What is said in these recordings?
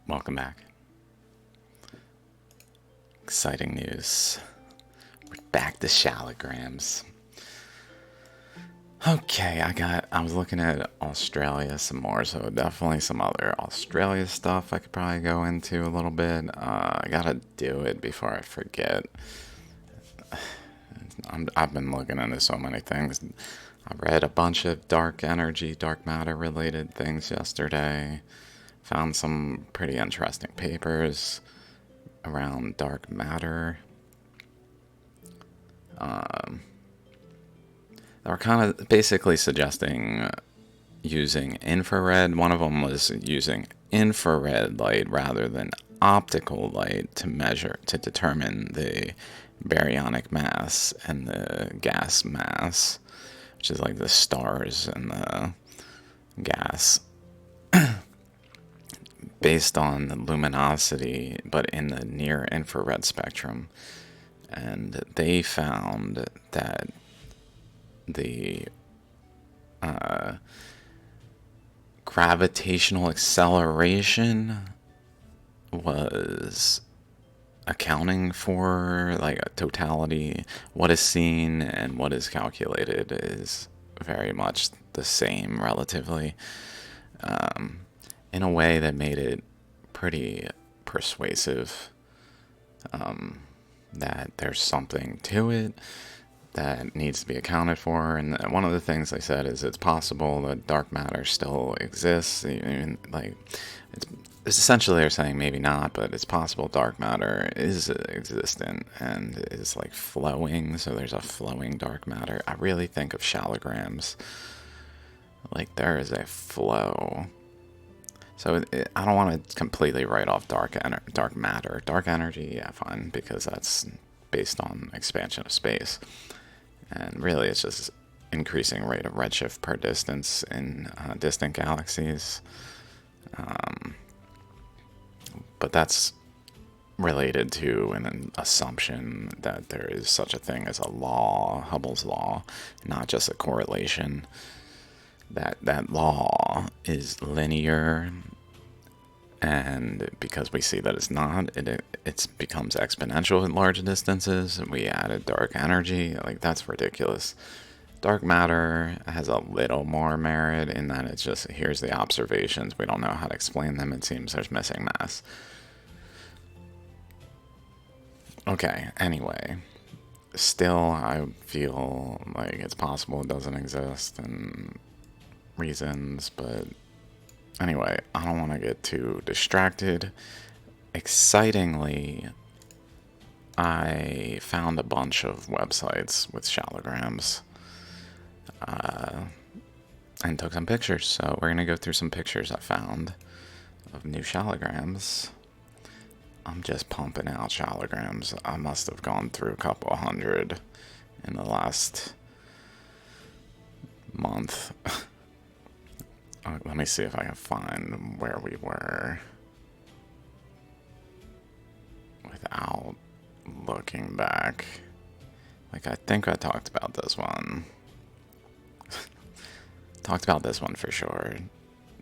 Welcome back. Exciting news. We're back to shallograms. Okay, I was looking at Australia some more, so definitely some other Australia stuff I could probably go into a little bit. I gotta do it before I forget. I've been looking into so many things. I read a bunch of dark energy, dark matter related things yesterday. Found some pretty interesting papers around dark matter. They were kind of basically suggesting using infrared. One of them was using infrared light rather than optical light to determine the baryonic mass and the gas mass, which is like the stars and the gas, based on the luminosity, but in the near infrared spectrum. And they found that the gravitational acceleration was accounting for like a totality. What is seen and what is calculated is very much the same relatively, in a way that made it pretty persuasive, that there's something to it that needs to be accounted for. And one of the things they said is it's possible that dark matter still exists. Even, like, it's essentially they're saying maybe not, but it's possible dark matter is existent and is like flowing. So there's a flowing dark matter. I really think of shallograms like there is a flow. So I don't want to completely write off dark matter. Dark energy, yeah, fine, because that's based on expansion of space. And really, it's just increasing rate of redshift per distance in distant galaxies. But that's related to an assumption that there is such a thing as a law, Hubble's law, not just a correlation. That law is linear, and because we see that it's not, it becomes exponential at large distances. We added dark energy, like that's ridiculous. Dark matter has a little more merit in that it's just here's the observations. We don't know how to explain them. It seems there's missing mass. Okay, anyway, still I feel like it's possible it doesn't exist and reasons, but anyway, I don't want to get too distracted. Excitingly, I found a bunch of websites with shallograms, and took some pictures. So we're going to go through some pictures I found of new shallograms. I'm just pumping out shallograms. I must have gone through a couple hundred in the last month. Let me see if I can find where we were without looking back. Like, I think I talked about this one. Talked about this one for sure.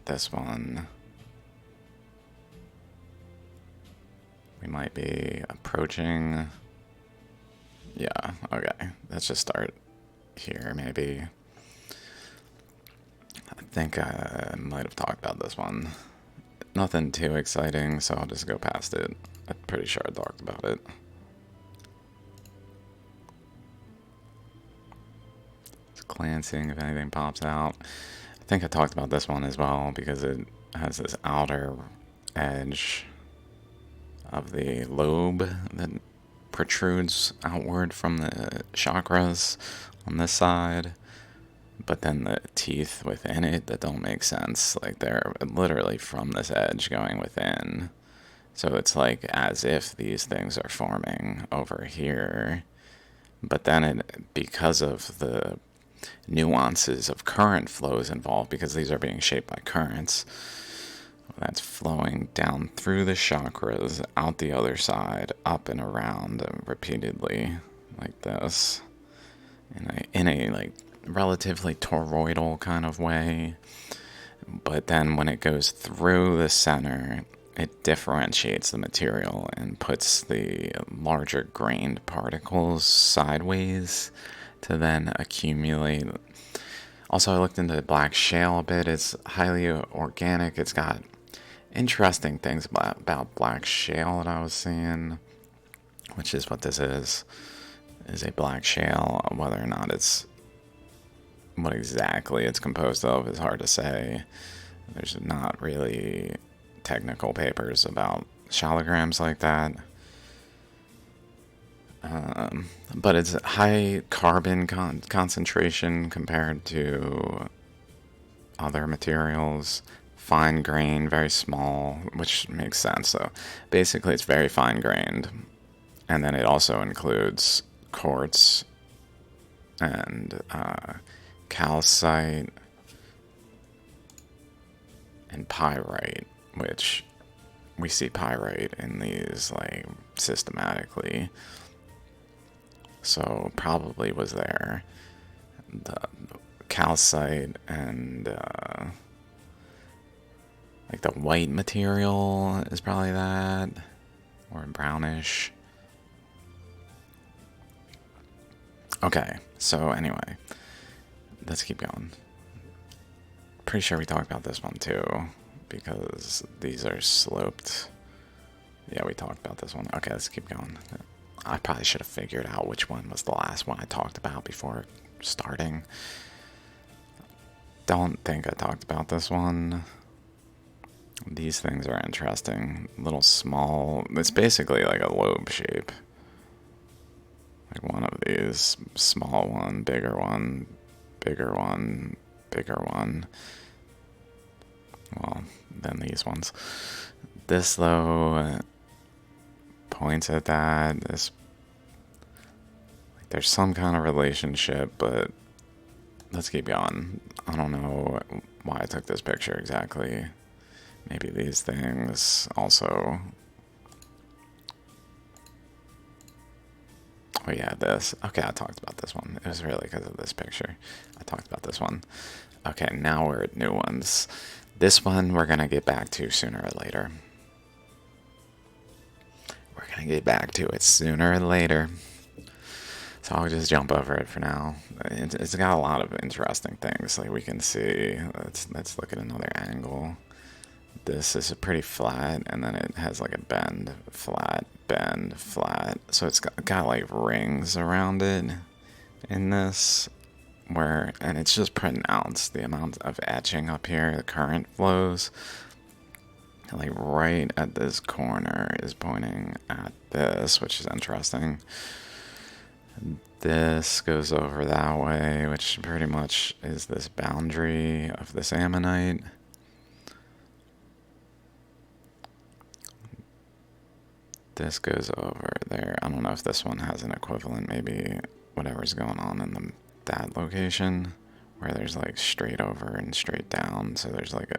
This one. We might be approaching. Yeah, okay. Let's just start here, maybe. I think I might have talked about this one. Nothing too exciting, so I'll just go past it. I'm pretty sure I talked about it. Just glancing if anything pops out. I think I talked about this one as well because it has this outer edge of the lobe that protrudes outward from the chakras on this side. But then the teeth within it that don't make sense. Like they're literally from this edge going within. So it's like as if these things are forming over here. But then because of the nuances of current flows involved, because these are being shaped by currents, that's flowing down through the chakras, out the other side, up and around repeatedly like this. In a like relatively toroidal kind of way, but then when it goes through the center, it differentiates the material and puts the larger grained particles sideways to then accumulate. Also, I looked into black shale a bit. It's highly organic. It's got interesting things about black shale that I was seeing, which is what this is a black shale. Whether or not it's what exactly it's composed of is hard to say. There's not really technical papers about shalograms like that. But it's high carbon concentration compared to other materials. Fine grain, very small, which makes sense. So basically, it's very fine grained. And then it also includes quartz and calcite and pyrite, which we see pyrite in these like systematically. So probably was there. The calcite and like the white material is probably that, or brownish. Okay, so anyway, let's keep going. Pretty sure we talked about this one too, because these are sloped. Yeah, we talked about this one. Okay, let's keep going. I probably should have figured out which one was the last one I talked about before starting. Don't think I talked about this one. These things are interesting. Little small. It's basically like a lobe shape. Like one of these. Small one, bigger one, bigger one, bigger one. Well, then these ones. This, though, points at that. This, like, there's some kind of relationship, but let's keep going. I don't know why I took this picture exactly. Maybe these things also. Oh yeah, this. Okay, I talked about this one. It was really because of this picture. I talked about this one. Okay, now we're at new ones. This one we're going to get back to sooner or later. We're going to get back to it sooner or later. So I'll just jump over it for now. It's got a lot of interesting things. Like we can see, let's look at another angle. This is pretty flat, and then it has like a bend, flat, bend, flat. So it's got like rings around it in this, and it's just pronounced the amount of etching up here, the current flows. Like right at this corner is pointing at this, which is interesting. This goes over that way, which pretty much is this boundary of this ammonite. This goes over there. I don't know if this one has an equivalent, maybe whatever's going on in that location, where there's like straight over and straight down. So there's like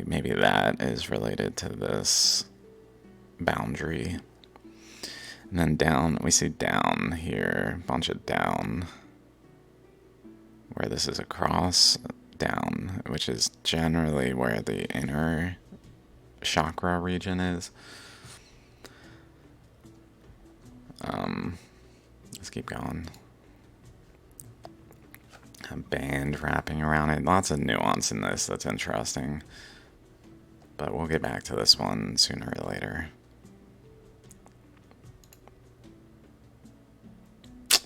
maybe that is related to this boundary. And then down, we see down here, a bunch of down, where this is a cross down, which is generally where the inner chakra region is. Let's keep going. A band wrapping around it. Lots of nuance in this that's interesting. But we'll get back to this one sooner or later. You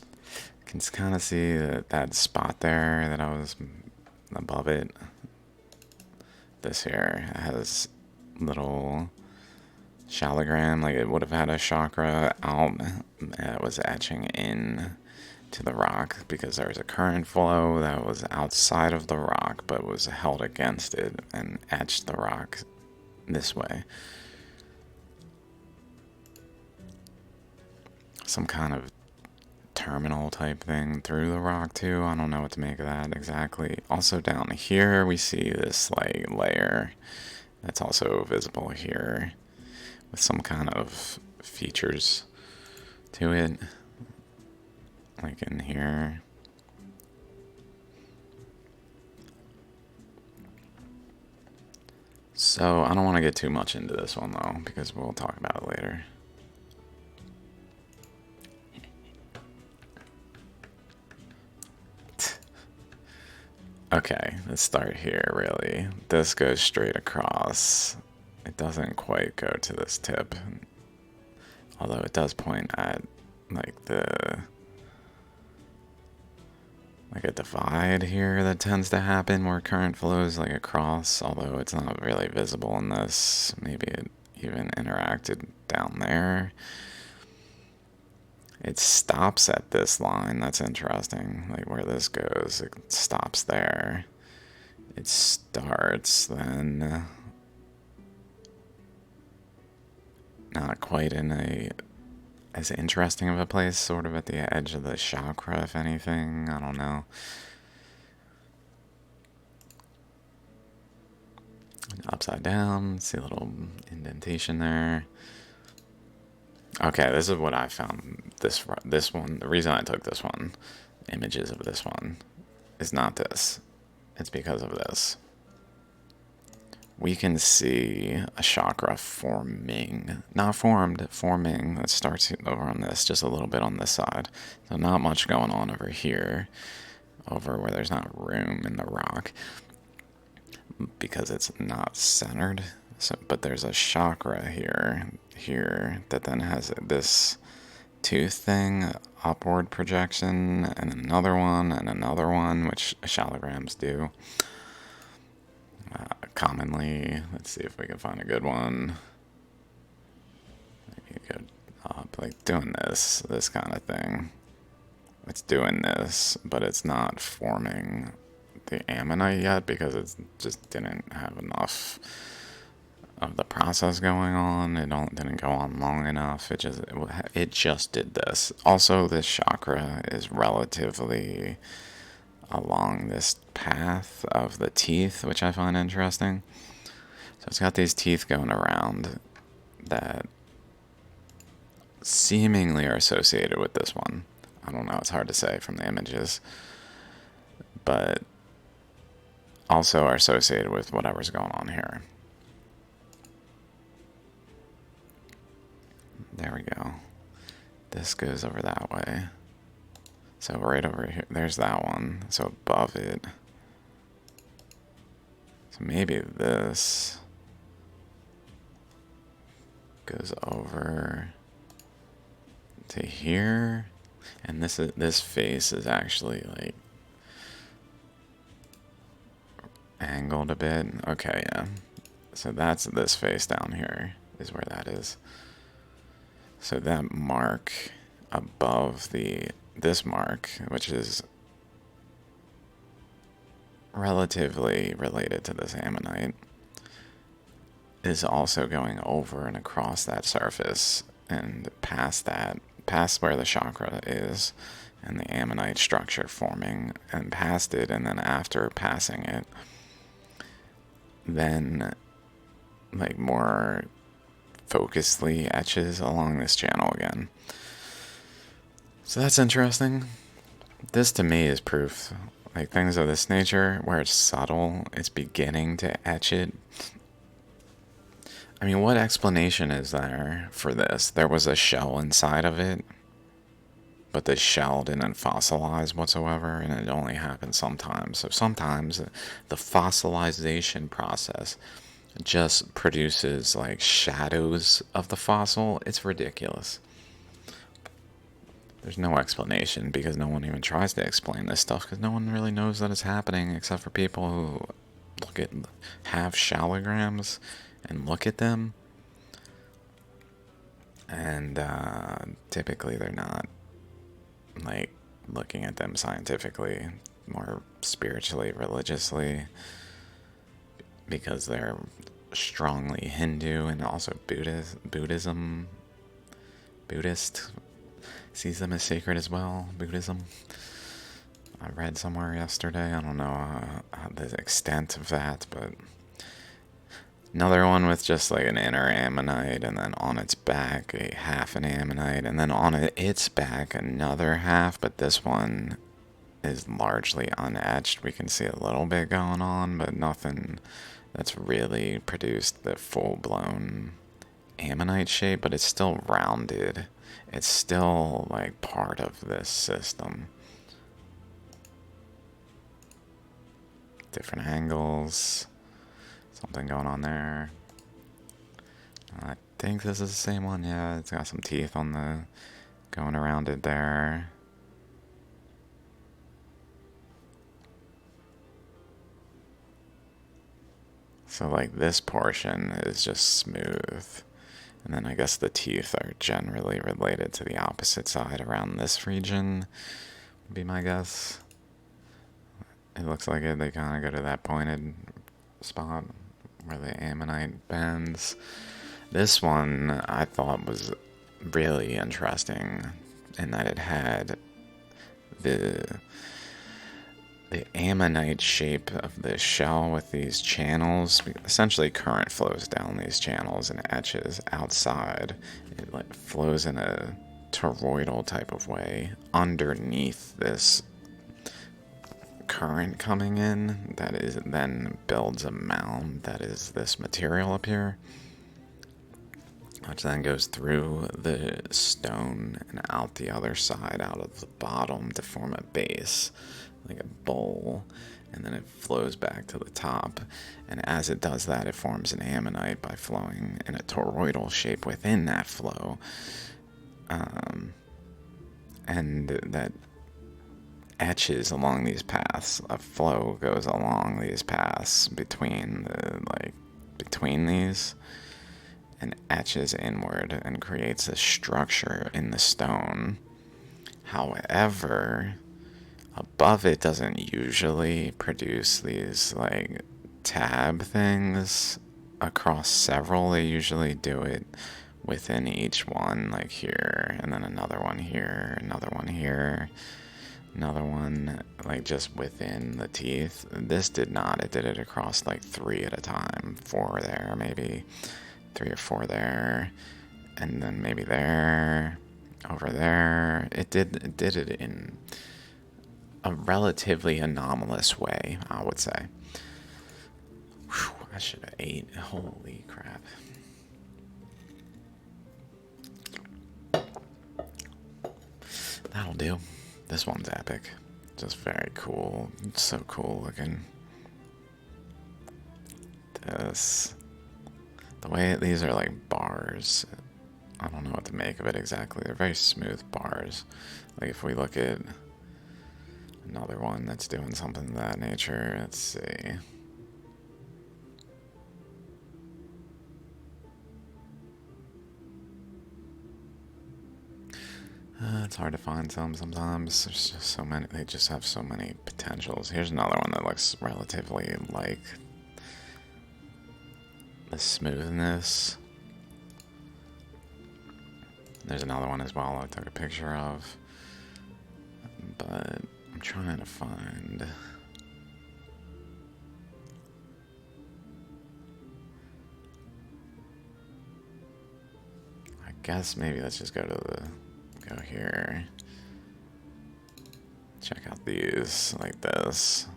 can kind of see that spot there that I was above it. This here has little shallogram, like it would have had a chakra out that was etching in to the rock because there was a current flow that was outside of the rock but was held against it and etched the rock this way. Some kind of terminal type thing through the rock too. I don't know what to make of that exactly. Also down here we see this like layer that's also visible here with some kind of features to it, like in here. So I don't want to get too much into this one though, because we'll talk about it later. Okay, let's start here, really. This goes straight across. It doesn't quite go to this tip. Although it does point at, like, like a divide here that tends to happen where current flows, like, across. Although it's not really visible in this. Maybe it even interacted down there. It stops at this line. That's interesting. Like where this goes, it stops there. It starts then not quite in a as interesting of a place, sort of at the edge of the chakra, if anything. I don't know. Upside down, see a little indentation there. Okay, this is what I found. This one, the reason I took this one, images of this one, is not this. It's because of this. We can see a chakra forming. Not formed, forming. That starts over on this, just a little bit on this side. So not much going on over here, over where there's not room in the rock, because it's not centered. So, but there's a chakra here that then has this tooth thing, upward projection, and another one, which shallograms do. Commonly, let's see if we can find a good one. Maybe a good like doing this kind of thing. It's doing this, but it's not forming the ammonite yet because it just didn't have enough of the process going on. It didn't go on long enough. It just did this. Also, this chakra is relatively along this path of the teeth, which I find interesting. So it's got these teeth going around that seemingly are associated with this one. I don't know, it's hard to say from the images, but also are associated with whatever's going on here. There we go. This goes over that way. So right over here, there's that one. So above it. So maybe this goes over to here. And this face is actually like angled a bit. Okay, yeah. So that's this face down here is where that is. So that mark above this mark, which is relatively related to this ammonite, is also going over and across that surface and past where the chakra is and the ammonite structure forming, and past it, and then after passing it, then like more focusedly etches along this channel again. So that's interesting. This to me is proof. Like things of this nature, where it's subtle, it's beginning to etch it. I mean, what explanation is there for this? There was a shell inside of it, but the shell didn't fossilize whatsoever, and it only happened sometimes. So sometimes the fossilization process just produces like shadows of the fossil. It's ridiculous. There's no explanation because no one even tries to explain this stuff because no one really knows that it's happening except for people who have shallograms and look at them. And typically they're not like looking at them scientifically, more spiritually, religiously, because they're strongly Hindu and also Buddhist sees them as sacred as well. Buddhism, I read somewhere yesterday. I don't know the extent of that, but another one with just like an inner ammonite, and then on its back a half an ammonite, and then on its back another half, but this one is largely unetched. We can see a little bit going on, but nothing that's really produced the full-blown ammonite shape, but it's still rounded. It's still like part of this system. Different angles. Something going on there. I think this is the same one. Yeah, it's got some teeth on the going around it there. So like this portion is just smooth. And then I guess the teeth are generally related to the opposite side around this region, would be my guess. It looks like it. They kind of go to that pointed spot where the ammonite bends. This one I thought was really interesting in that it had the ammonite shape of the shell with these channels. Essentially current flows down these channels and etches outside. It like flows in a toroidal type of way underneath this current coming in that is then builds a mound that is this material up here, which then goes through the stone and out the other side, out of the bottom to form a base, like a bowl, and then it flows back to the top. And as it does that, it forms an ammonite by flowing in a toroidal shape within that flow. And that etches along these paths. A flow goes along these paths between these and etches inward and creates a structure in the stone. However, above it doesn't usually produce these like tab things across several. They usually do it within each one, like here, and then another one here, another one here, another one like just within the teeth. This did not. It did it across like 3 at a time, 4 there, maybe 3 or 4 there, and then maybe there, over there. It did it in a relatively anomalous way, I would say. Whew, I should have ate. Holy crap. That'll do. This one's epic. Just very cool. It's so cool looking. The way these are like bars, I don't know what to make of it exactly. They're very smooth bars. Like if we look at another one that's doing something of that nature, let's see. It's hard to find sometimes. There's just so many. They just have so many potentials. Here's another one that looks relatively like the smoothness. There's another one as well I took a picture of, but I'm trying to find. I guess maybe let's just go here. Check out these like this.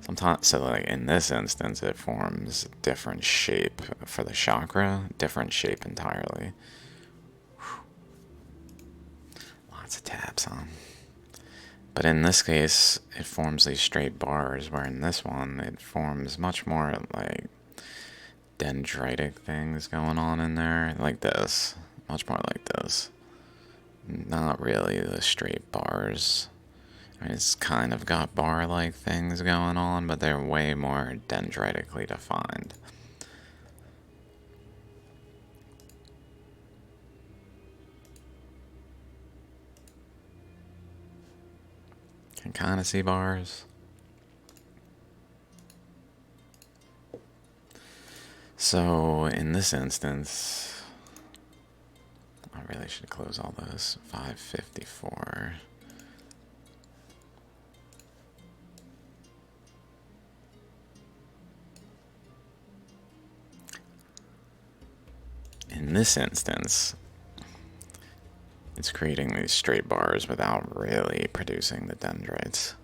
Sometimes, so like in this instance, it forms a different shape for the chakra, different shape entirely. Whew. Lots of tabs, huh? But in this case, it forms these straight bars, where in this one, it forms much more like dendritic things going on in there, like this. Much more like this. Not really the straight bars. I mean, it's kind of got bar-like things going on, but they're way more dendritically defined. Can kind of see bars. So, in this instance, I really should close all those. 554. In this instance, it's creating these straight bars without really producing the dendrites.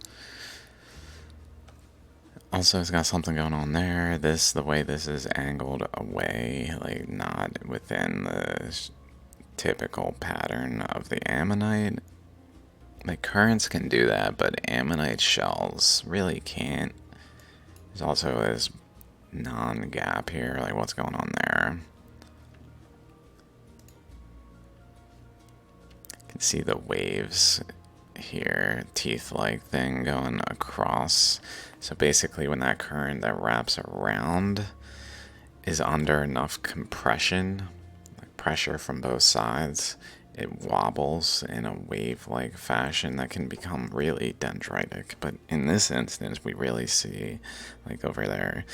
Also, it's got something going on there. The way this is angled away, like not within the typical pattern of the ammonite. Like currents can do that, but ammonite shells really can't. There's also this non-gap here, like what's going on there. You can see the waves here, teeth-like thing going across. So basically when that current that wraps around is under enough compression, like pressure from both sides, it wobbles in a wave-like fashion that can become really dendritic. But in this instance, we really see, like over there,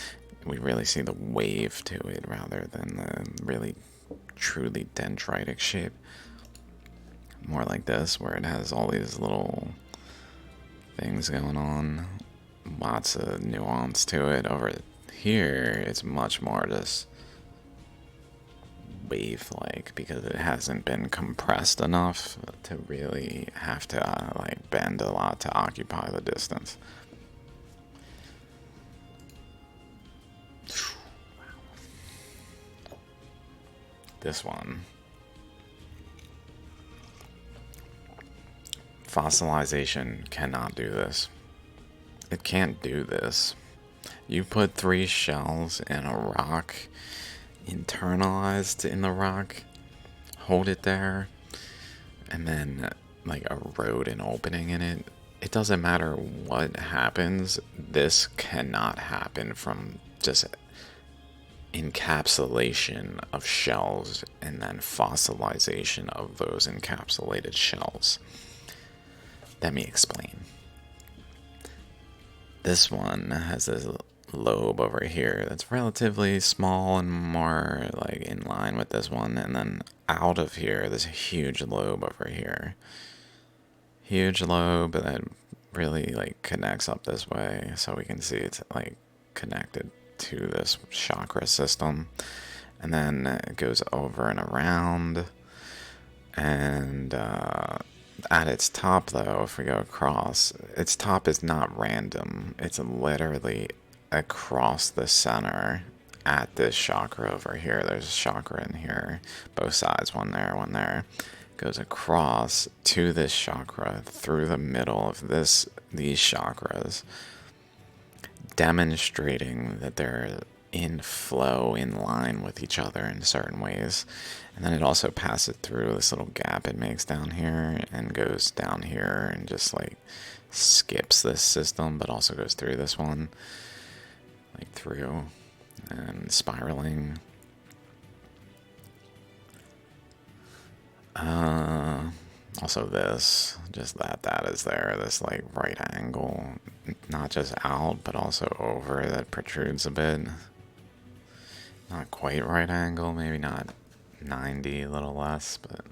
we really see the wave to it rather than the really truly dendritic shape. More like this, where it has all these little things going on. Lots of nuance to it. Over here, it's much more just wave-like because it hasn't been compressed enough to really have to like bend a lot to occupy the distance. This one. Fossilization cannot do this. It can't do this. You put 3 shells in a rock, internalized in the rock, hold it there, and then like erode an opening in it. It doesn't matter what happens, this cannot happen from just encapsulation of shells and then fossilization of those encapsulated shells. Let me explain. This one has this lobe over here that's relatively small and more like in line with this one, and then out of here there's a huge lobe over here. Huge lobe that really like connects up this way, so we can see it's like connected to this chakra system, and then it goes over and around, and at its top, though, if we go across, its top is not random. It's literally across the center at this chakra over here. There's a chakra in here, both sides, one there, one there. Goes across to this chakra through the middle of these chakras, demonstrating that they're in flow, in line with each other in certain ways. And then it also passes through this little gap it makes down here and goes down here and just like skips this system, but also goes through this one, like through and spiraling. Also this, just that is there, this like right angle, not just out, but also over that protrudes a bit. Not quite right angle, maybe not 90, a little less, but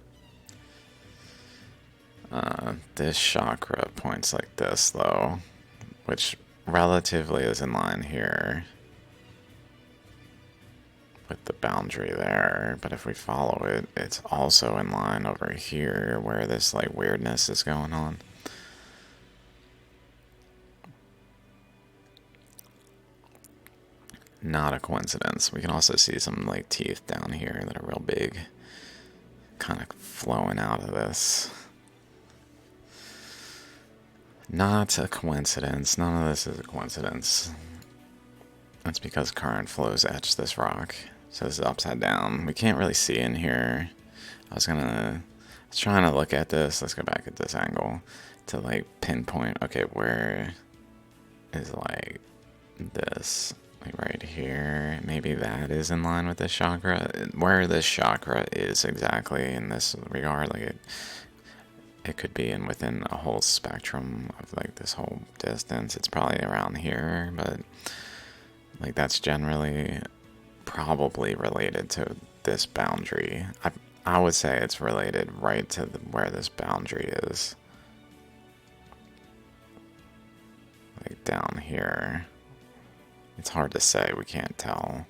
this chakra points like this though, which relatively is in line here with the boundary there, but if we follow it, it's also in line over here where this like weirdness is going on. Not a coincidence. We can also see some like teeth down here that are real big, kind of flowing out of this. Not a coincidence. None of this is a coincidence. That's because current flows etch this rock. So this is upside down. We can't really see in here. I was trying to look at this. Let's go back at this angle to like pinpoint, okay, where is like this, like right here. Maybe that is in line with this chakra. Where this chakra is exactly in this regard, like it could be in within a whole spectrum of like this whole distance. It's probably around here, but like that's generally probably related to this boundary. I would say it's related right to where this boundary is. Like down here. It's hard to say, we can't tell.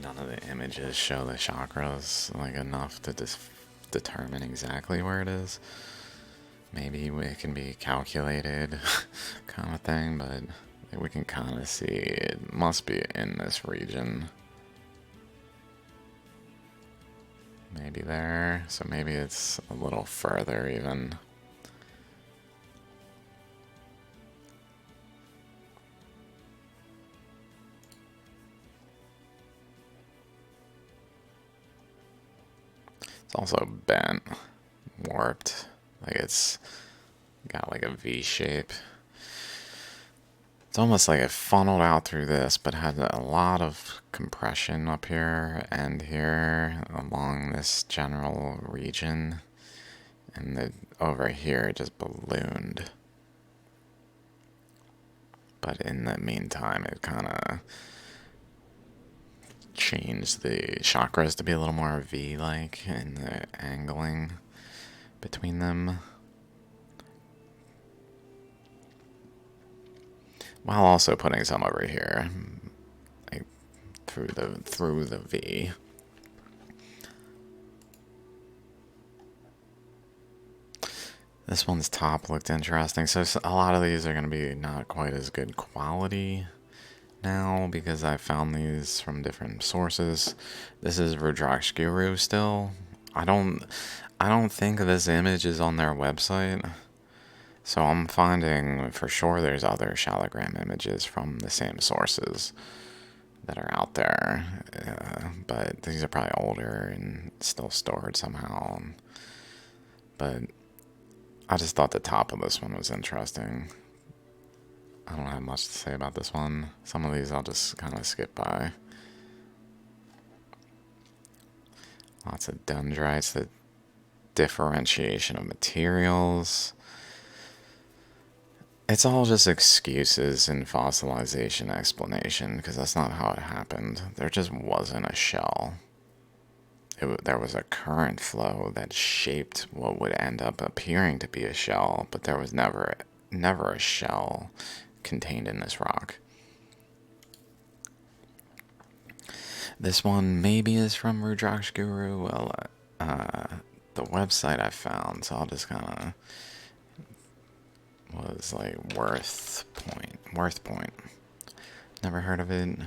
None of the images show the chakras like enough to determine exactly where it is. Maybe it can be calculated kind of thing, but we can kind of see it must be in this region. Maybe there, so maybe it's a little further even. It's also bent, warped, like it's got like a V shape. It's almost like it funneled out through this, but had a lot of compression up here and here along this general region. And over here it just ballooned. But in the meantime, it kind of changed the chakras to be a little more V-like in the angling between them. While also putting some over here, like through the V. This one's top looked interesting. So a lot of these are going to be not quite as good quality now because I found these from different sources. This is Rudraksh Guru still. I don't think this image is on their website. So I'm finding for sure there's other shallogram images from the same sources that are out there. But these are probably older and still stored somehow. But I just thought the top of this one was interesting. I don't have much to say about this one. Some of these I'll just kind of skip by. Lots of dendrites, the differentiation of materials. It's all just excuses and fossilization explanation, because that's not how it happened. There just wasn't a shell. There was a current flow that shaped what would end up appearing to be a shell, but there was never a shell contained in this rock. This one maybe is from Rudraksh Guru. Well, the website I found, so I'll just kind of was like Worth Point. Never heard of it.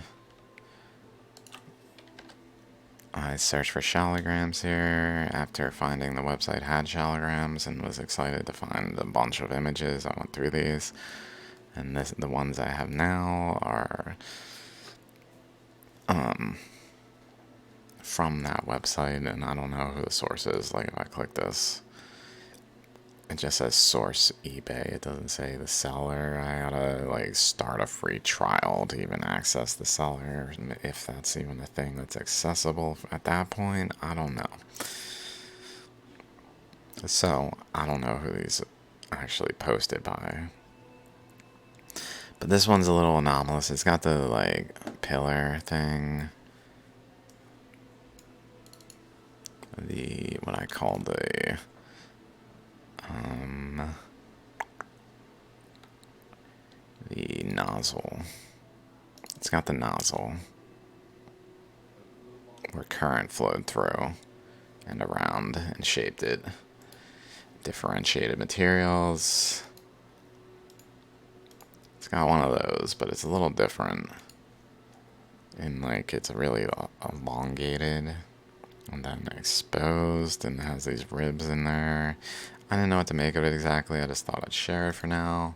I searched for shallograms here after finding the website had shallograms and was excited to find a bunch of images. I went through these, and the ones I have now are from that website, and I don't know who the source is. Like if I click this, it just says source eBay. It doesn't say the seller. I gotta like start a free trial to even access the seller, if that's even a thing that's accessible at that point. I don't know. So I don't know who these actually posted by. But this one's a little anomalous. It's got the like pillar thing. The what I call the nozzle. It's got the nozzle where current flowed through and around and shaped it. Differentiated materials. It's got one of those, but it's a little different. And like it's really elongated and then exposed and has these ribs in there. I didn't know what to make of it exactly. I just thought I'd share it for now.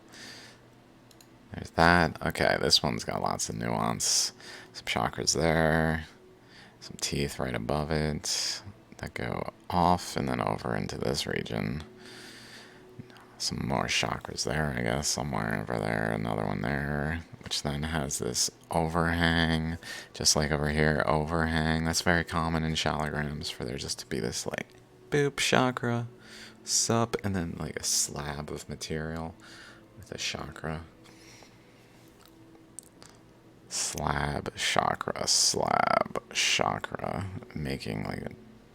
There's that. Okay, this one's got lots of nuance. Some chakras there. Some teeth right above it that go off and then over into this region. Some more chakras there, I guess, somewhere over there. Another one there, which then has this overhang, just like over here, overhang. That's very common in shallograms for there just to be this, like, boop, chakra, sup, and then, like, a slab of material with a chakra. Slab, chakra, making, like,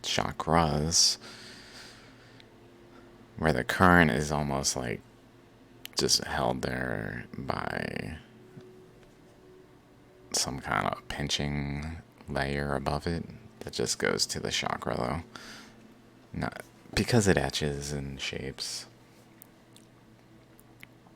chakras, where the current is almost like just held there by some kind of pinching layer above it that just goes to the chakra though. Not because it etches and shapes.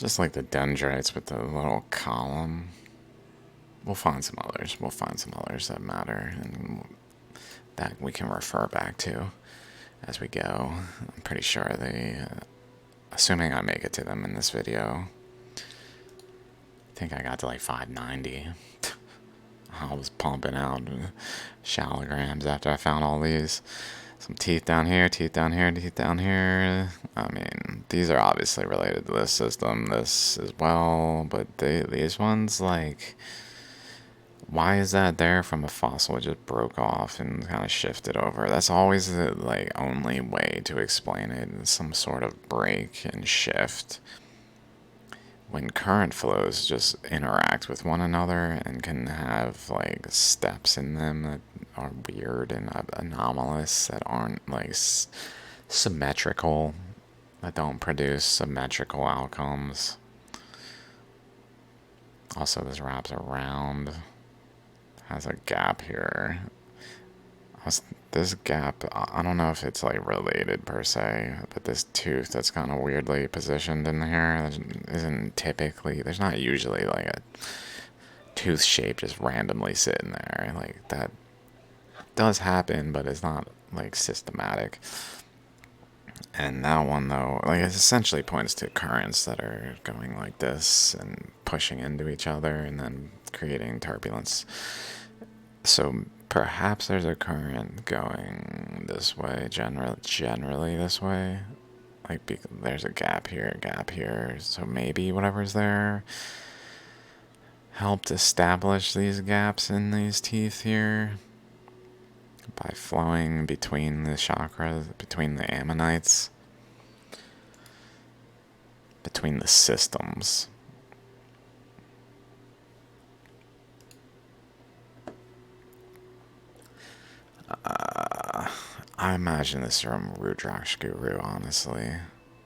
Just like the dendrites with the little column. We'll find some others. We'll find some others that matter and that we can refer back to as we go. I'm pretty sure assuming I make it to them in this video. I think I got to like 590. I was pumping out shallograms after I found all these. Some teeth down here, teeth down here, teeth down here. I mean, these are obviously related to this system, this as well, but these ones, like, why is that there from a fossil? It just broke off and kind of shifted over. That's always the, like, only way to explain it, some sort of break and shift. When current flows just interact with one another and can have like steps in them that are weird and anomalous, that aren't like symmetrical, that don't produce symmetrical outcomes. Also, this wraps around, has a gap here. This gap, I don't know if it's like related per se, but this tooth that's kind of weirdly positioned in here isn't typically, there's not usually like a tooth shape just randomly sitting there. Like that does happen, but it's not like systematic. And that one though, like it essentially points to currents that are going like this and pushing into each other and then creating turbulence. So perhaps there's a current going this way, generally this way. Like there's a gap here. So maybe whatever's there helped establish these gaps in these teeth here by flowing between the chakras, between the ammonites, between the systems. I imagine this from Rudraksh Guru, honestly.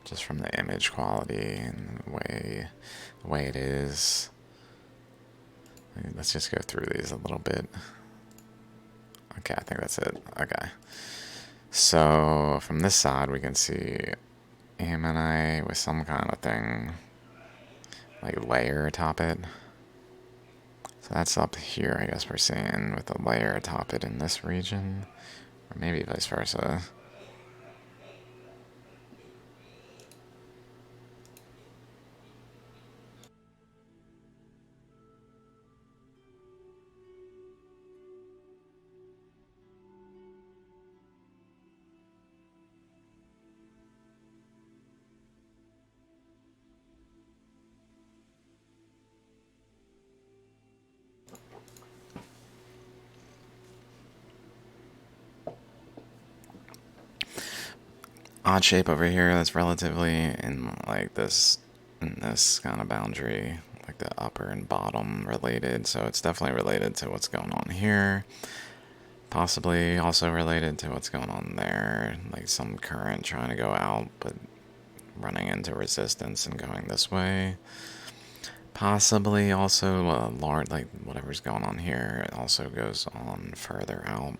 Just from the image quality and the way it is. Let's just go through these a little bit. Okay, I think that's it. Okay. So, from this side, we can see ammonite with some kind of thing, like layer atop it. So that's up here, I guess we're seeing, with a layer atop it in this region. Or maybe vice versa. Odd shape over here that's relatively in like in this kind of boundary, like the upper and bottom related. So it's definitely related to what's going on here. Possibly also related to what's going on there, like some current trying to go out but running into resistance and going this way. Possibly also large, like whatever's going on here, it also goes on further out,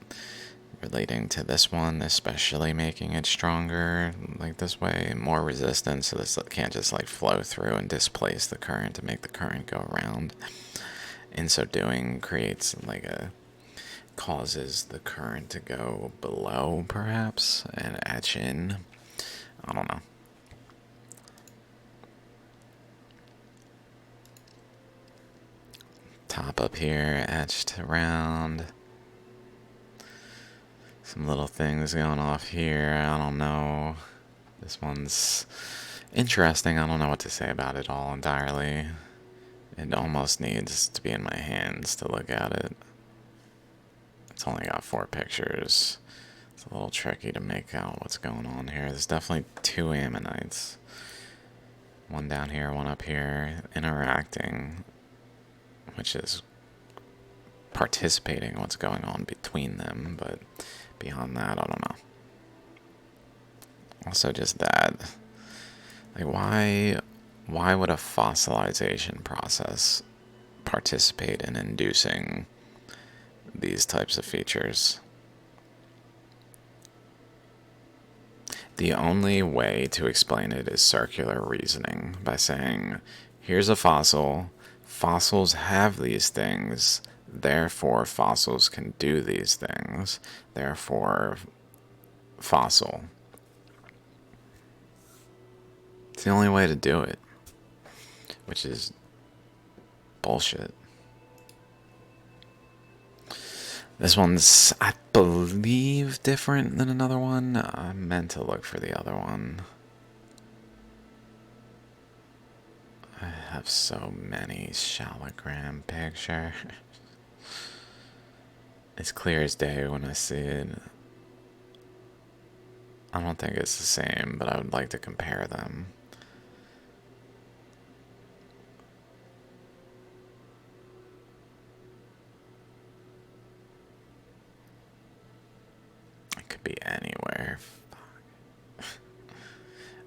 relating to this one, especially making it stronger, like this way, more resistance, so this can't just like flow through and displace the current to make the current go around. In so doing, creates like causes the current to go below, perhaps, and etch in. I don't know. Top up here, etched around. Some little things going off here. I don't know. This one's interesting. I don't know what to say about it all entirely. It almost needs to be in my hands to look at it. It's only got 4 pictures. It's a little tricky to make out what's going on here. There's definitely 2 ammonites. One down here, one up here, interacting, which is participating in what's going on between them, but beyond that, I don't know. Also just that, like why would a fossilization process participate in inducing these types of features? The only way to explain it is circular reasoning by saying, here's a fossil, fossils have these things, therefore fossils can do these things, therefore fossil. It's the only way to do it, which is bullshit. This one's, I believe, different than another one. I meant to look for the other one. I have so many shallogram pictures. It's clear as day when I see it. I don't think it's the same, but I would like to compare them. It could be anywhere.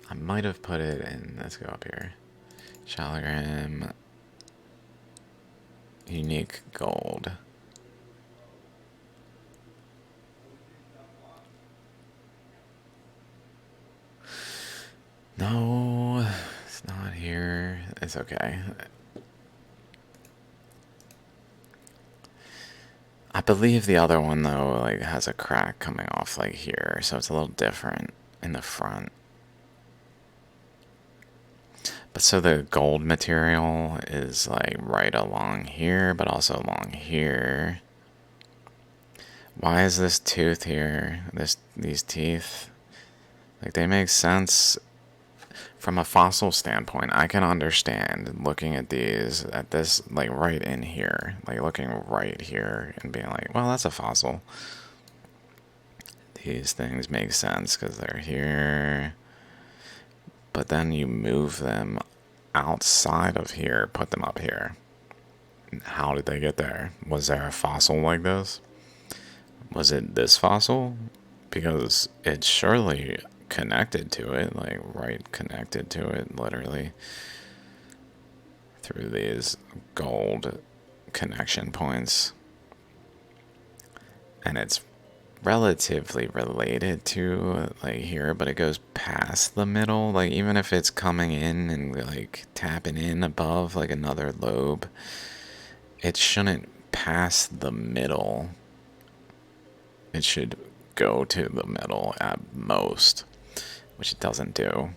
I might have put it in, let's go up here. Shallogram, unique gold. No, it's not here. It's okay. I believe the other one though, like, has a crack coming off like here, so it's a little different in the front. But so the gold material is like right along here, but also along here. Why is this tooth here? These teeth, like, they make sense from a fossil standpoint. I can understand looking at these, at this, like right in here, like looking right here and being like, well, that's a fossil. These things make sense because they're here. But then you move them outside of here, put them up here. How did they get there? Was there a fossil like this? Was it this fossil? Because it's surely connected to it, like right connected to it, literally, through these gold connection points. And it's relatively related to like here, but it goes past the middle. Like, even if it's coming in and like tapping in above like another lobe, it shouldn't pass the middle. It should go to the middle at most, which it doesn't do.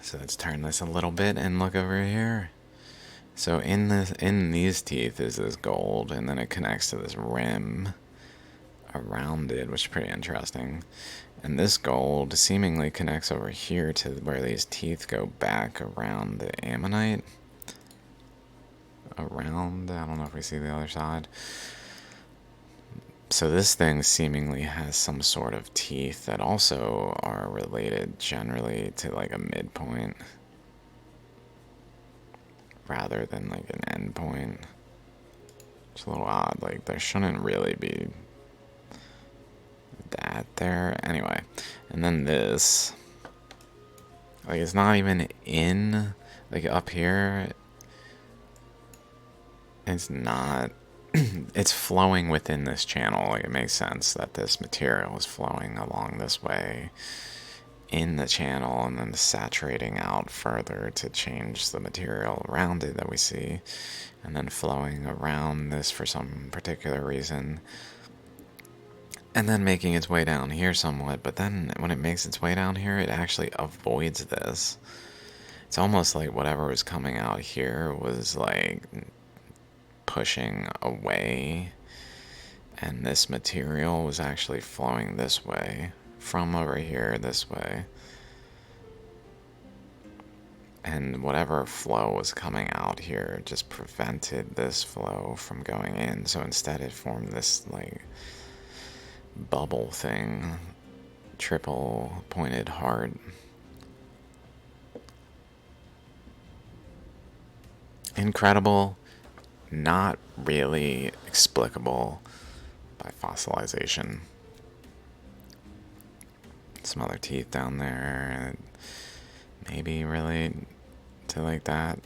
So let's turn this a little bit and look over here. So in these teeth is this gold, and then it connects to this rim around it, which is pretty interesting. And this gold seemingly connects over here to where these teeth go back around the ammonite. Around, I don't know if we see the other side. So this thing seemingly has some sort of teeth that also are related generally to like a midpoint rather than like an end point. It's a little odd. Like, there shouldn't really be that there. Anyway, and then this, like, it's not even in, like, up here. It's not. It's flowing within this channel. Like, it makes sense that this material is flowing along this way in the channel and then saturating out further to change the material around it that we see, and then flowing around this for some particular reason, and then making its way down here somewhat. But then when it makes its way down here, it actually avoids this. It's almost like whatever was coming out here was like pushing away, and this material was actually flowing this way from over here this way, and whatever flow was coming out here just prevented this flow from going in. So instead it formed this like bubble thing, triple pointed heart. Incredible, not really explicable by fossilization. Some other teeth down there, maybe relate to like that.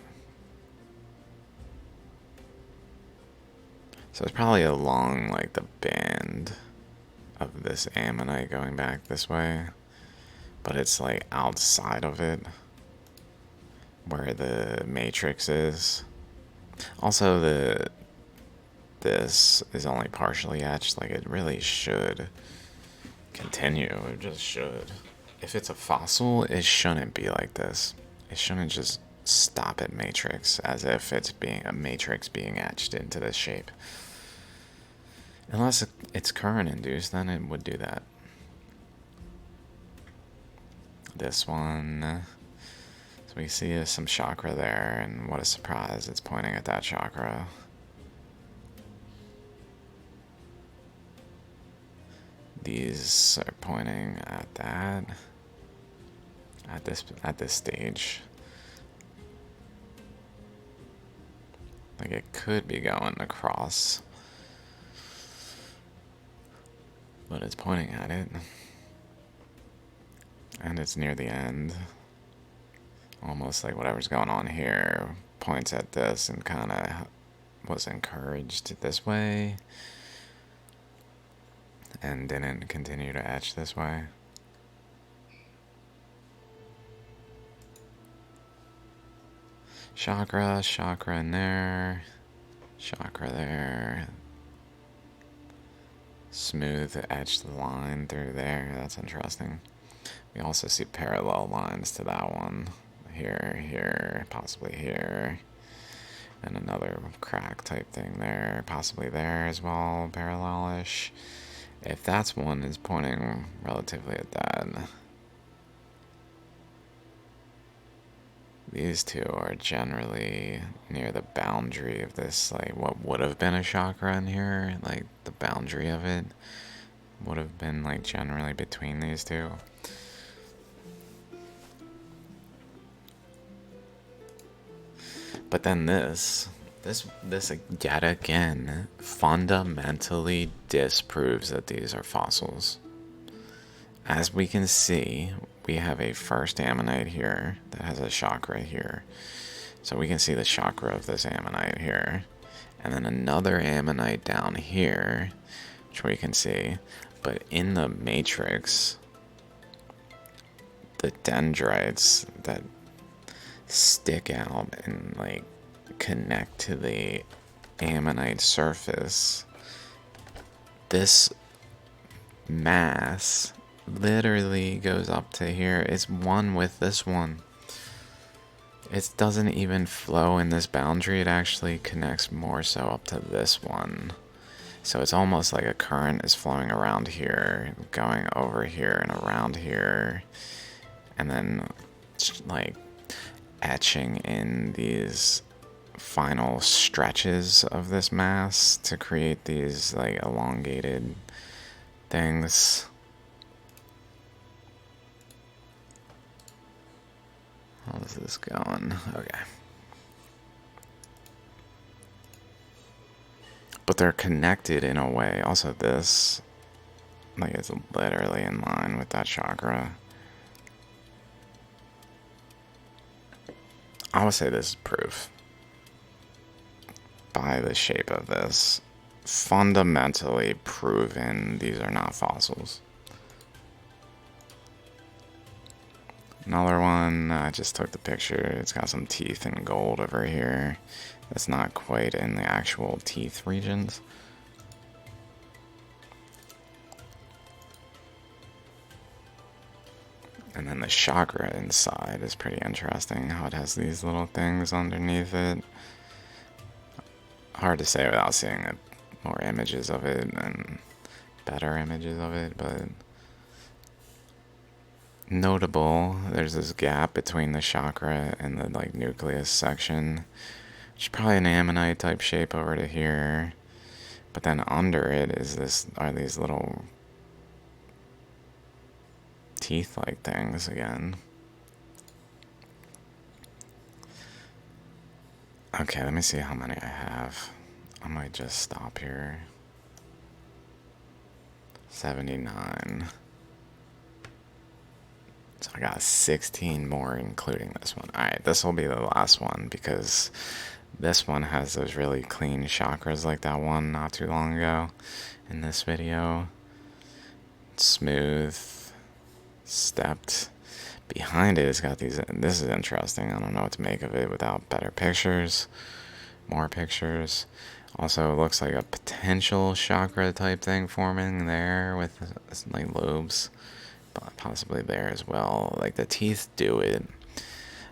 So it's probably along like the band of this ammonite going back this way, but it's like outside of it where the matrix is. Also, this is only partially etched. Like, it really should continue. It just should. If it's a fossil, it shouldn't be like this. It shouldn't just stop at matrix as if it's being a matrix being etched into this shape. Unless it's current induced, then it would do that. This one, so we see some chakra there, and what a surprise, it's pointing at that chakra. These are pointing at that, at this stage. Like, it could be going across, but it's pointing at it. And it's near the end. Almost like whatever's going on here points at this and kind of was encouraged this way and didn't continue to etch this way. Chakra, chakra in there, chakra there. Smooth etched line through there, that's interesting. We also see parallel lines to that one. Here, here, possibly here. And another crack type thing there, possibly there as well, parallel-ish. If that's one is pointing relatively at that. These two are generally near the boundary of this, like what would have been a chakra in here, like the boundary of it would have been like generally between these two. But then this yet again fundamentally disproves that these are fossils. As we can see, we have a first ammonite here that has a chakra here. So we can see the chakra of this ammonite here. And then another ammonite down here, which we can see. But in the matrix, the dendrites that stick out and like connect to the ammonite surface, this mass literally goes up to here. It's one with this one. It doesn't even flow in this boundary. It actually connects more so up to this one. So it's almost like a current is flowing around here, going over here and around here, and then like etching in these final stretches of this mass to create these like elongated things. How's this going? Okay. But they're connected in a way. Also this, like, it's literally in line with that chakra. I would say this is proof. By the shape of this, fundamentally proven these are not fossils. Another one, I just took the picture. It's got some teeth and gold over here. That's not quite in the actual teeth regions. And then the chakra inside is pretty interesting, how it has these little things underneath it. Hard to say without seeing more images of it and better images of it, but notable, there's this gap between the chakra and the like nucleus section, which is probably an ammonite type shape over to here. But then under it are these little teeth-like things again. Okay, let me see how many I have. I might just stop here. 79. So I got 16 more, including this one. Alright, this will be the last one because this one has those really clean chakras like that one not too long ago in this video. smooth, stepped. Behind it, it's got these. This is interesting. I don't know what to make of it without better pictures, more pictures. Also, it looks like a potential chakra type thing forming there with like lobes, possibly there as well. Like the teeth do it.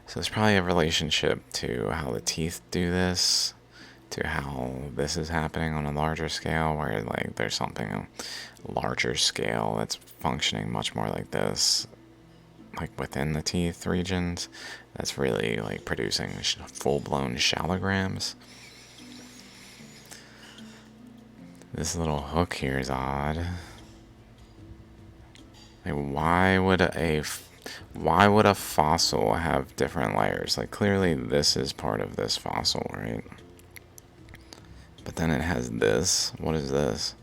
So there's probably a relationship to how the teeth do this, to how this is happening on a larger scale, where like there's something larger scale that's functioning much more like this, like within the teeth regions, that's really like producing full-blown shallograms. This little hook here is odd. Like, why would a fossil have different layers? Like, clearly this is part of this fossil, right? But then it has this. What is this?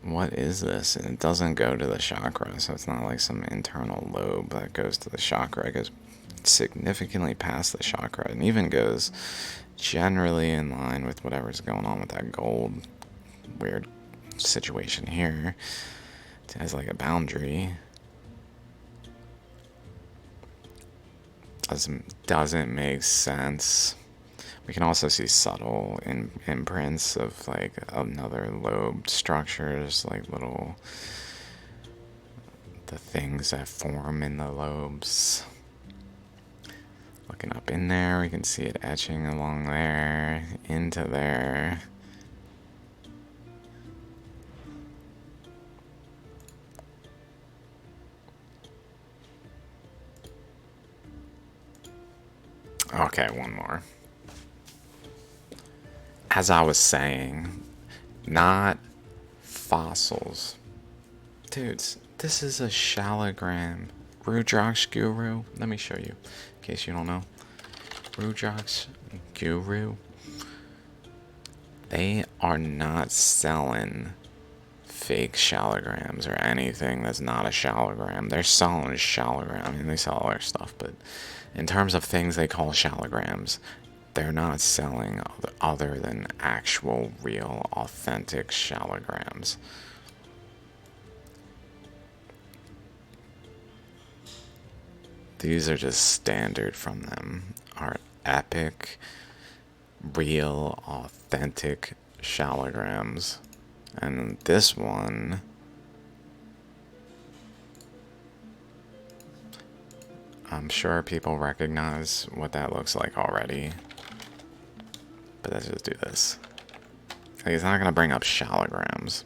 What is this? And it doesn't go to the chakra, so it's not like some internal lobe that goes to the chakra. It goes significantly past the chakra and even goes generally in line with whatever's going on with that gold weird situation here. It has like a boundary. Doesn't make sense. We can also see subtle imprints of like another lobe structures, like the things that form in the lobes. Looking up in there, we can see it etching along there, into there. Okay, one more. As I was saying, not fossils. Dudes, this is a shallogram. Rudrak's Guru. Let me show you, in case you don't know. Rudrak's Guru. They are not selling fake shallograms or anything that's not a shallogram. They're selling a shallogram. I mean, they sell other stuff, but in terms of things they call shallograms, they're not selling other than actual, real, authentic shallograms. These are just standard from them. Are epic, real, authentic shallograms. And this one, I'm sure people recognize what that looks like already. But let's just do this. He's not going to bring up shallograms.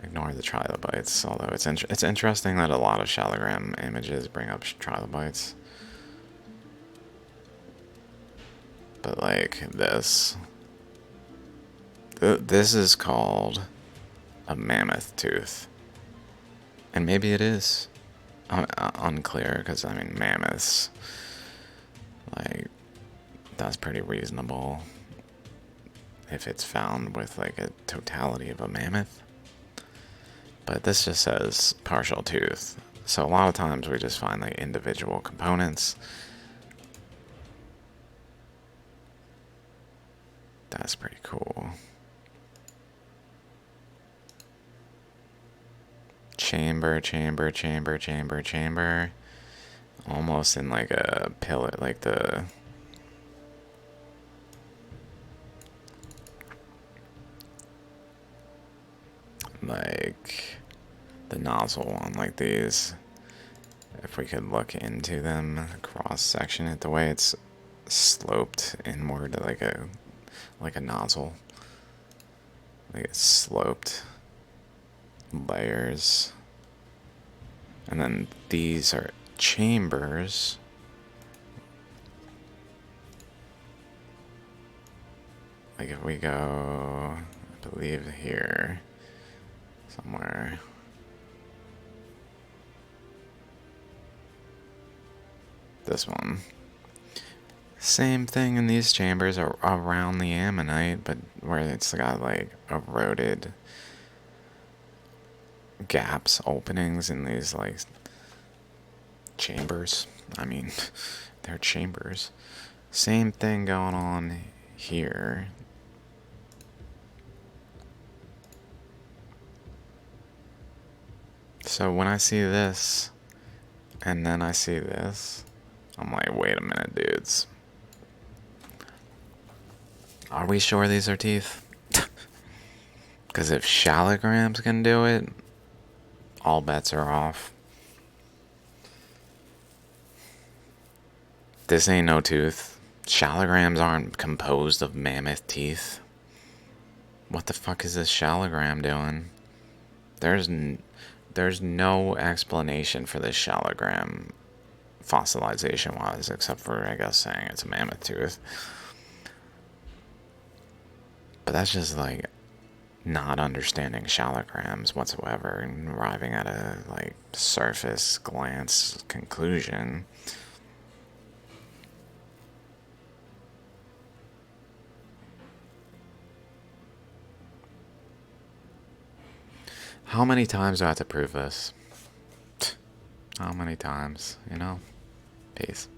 Ignore the trilobites, although it's interesting that a lot of shallogram images bring up trilobites. But like this. This is called a mammoth tooth. And maybe it is. Unclear, because I mean mammoths. Like, that's pretty reasonable if it's found with like a totality of a mammoth. But this just says partial tooth. So a lot of times we just find like individual components. That's pretty cool. Chamber, chamber, chamber, chamber, chamber. Almost in like a pillar, like the... like the nozzle on like these. If we could look into them, cross section it, the way it's sloped inward like a nozzle. Like it's sloped layers. And then these are chambers. Like if we go, I believe here somewhere. This one. Same thing in these chambers around the ammonite, but where it's got like eroded gaps, openings in these like chambers. I mean, they're chambers. Same thing going on here. So when I see this, and then I see this, I'm like, wait a minute, dudes. Are we sure these are teeth? Because if shallograms can do it, all bets are off. This ain't no tooth. Shallograms aren't composed of mammoth teeth. What the fuck is this shallogram doing? There's no explanation for this shallogram fossilization wise, except for, I guess, saying it's a mammoth tooth. But that's just like not understanding shallograms whatsoever and arriving at a like surface glance conclusion. How many times do I have to prove this? How many times, you know? Peace.